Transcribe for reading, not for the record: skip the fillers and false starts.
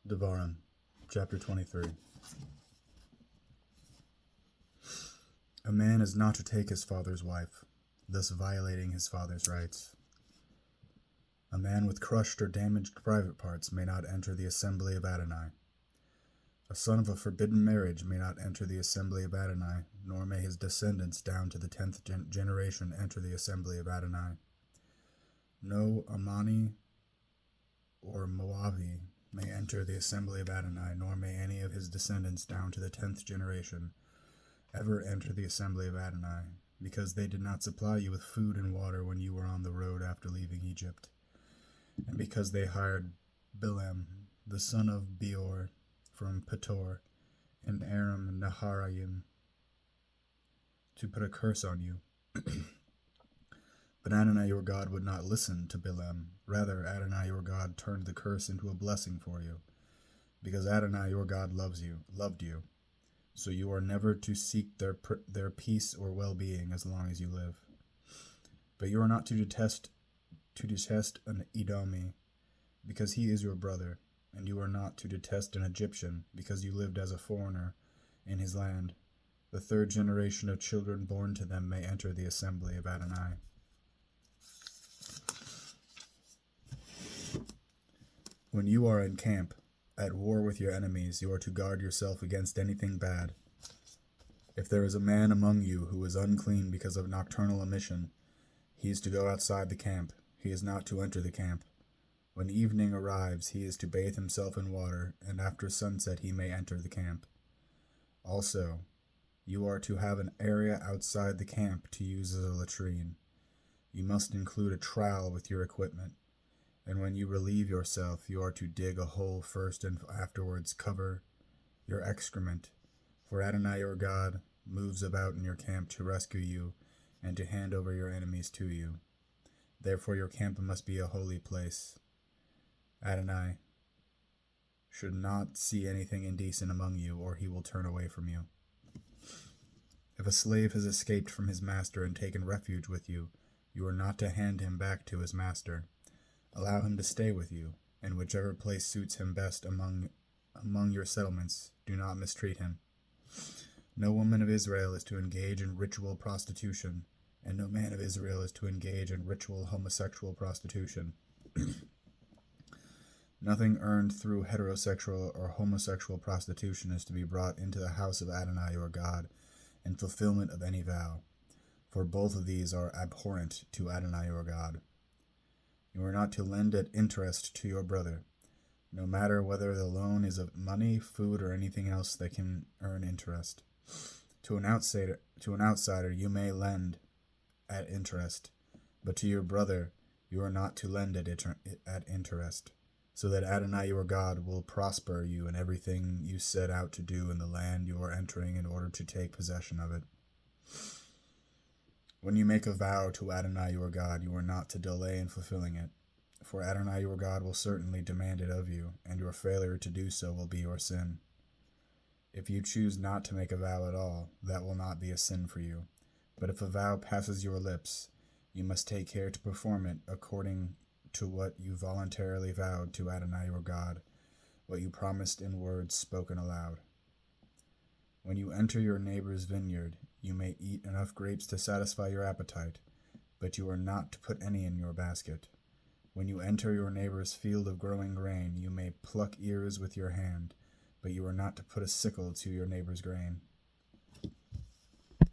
Devarim, chapter 23. A man is not to take his father's wife, thus violating his father's rights. A man with crushed or damaged private parts may not enter the assembly of Adonai. A son of a forbidden marriage may not enter the assembly of Adonai, nor may his descendants down to the 10th generation enter the assembly of Adonai. No Ammoni or Moabi may enter the assembly of Adonai, nor may any of his descendants down to the 10th generation ever enter the assembly of Adonai, because they did not supply you with food and water when you were on the road after leaving Egypt, and because they hired Bilam, the son of Beor, from Petor, and Aram Naharaim, to put a curse on you. But Adonai your God would not listen to Bilam. Rather, Adonai your God turned the curse into a blessing for you, because Adonai your God loved you. So you are never to seek their peace or well-being as long as you live. But you are not to detest an Edomi, because he is your brother, and you are not to detest an Egyptian, because you lived as a foreigner in his land. The 3rd generation of children born to them may enter the assembly of Adonai. When you are in camp, at war with your enemies, you are to guard yourself against anything bad. If there is a man among you who is unclean because of nocturnal emission, he is to go outside the camp. He is not to enter the camp. When evening arrives, he is to bathe himself in water, and after sunset he may enter the camp. Also, you are to have an area outside the camp to use as a latrine. You must include a trowel with your equipment. And when you relieve yourself, you are to dig a hole first and afterwards cover your excrement. For Adonai your God moves about in your camp to rescue you and to hand over your enemies to you. Therefore your camp must be a holy place. Adonai should not see anything indecent among you, or he will turn away from you. If a slave has escaped from his master and taken refuge with you, you are not to hand him back to his master. Allow him to stay with you, and whichever place suits him best among your settlements, do not mistreat him. No woman of Israel is to engage in ritual prostitution, and no man of Israel is to engage in ritual homosexual prostitution. Nothing earned through heterosexual or homosexual prostitution is to be brought into the house of Adonai your God in fulfillment of any vow, for both of these are abhorrent to Adonai your God. You are not to lend at interest to your brother, no matter whether the loan is of money, food, or anything else that can earn interest. To an outsider you may lend at interest, but to your brother you are not to lend at interest, so that Adonai your God will prosper you in everything you set out to do in the land you are entering in order to take possession of it. When you make a vow to Adonai your God, you are not to delay in fulfilling it, for Adonai your God will certainly demand it of you, and your failure to do so will be your sin. If you choose not to make a vow at all, that will not be a sin for you. But if a vow passes your lips, you must take care to perform it according to what you voluntarily vowed to Adonai your God, what you promised in words spoken aloud. When you enter your neighbor's vineyard, you may eat enough grapes to satisfy your appetite, but you are not to put any in your basket. When you enter your neighbor's field of growing grain, you may pluck ears with your hand, but you are not to put a sickle to your neighbor's grain.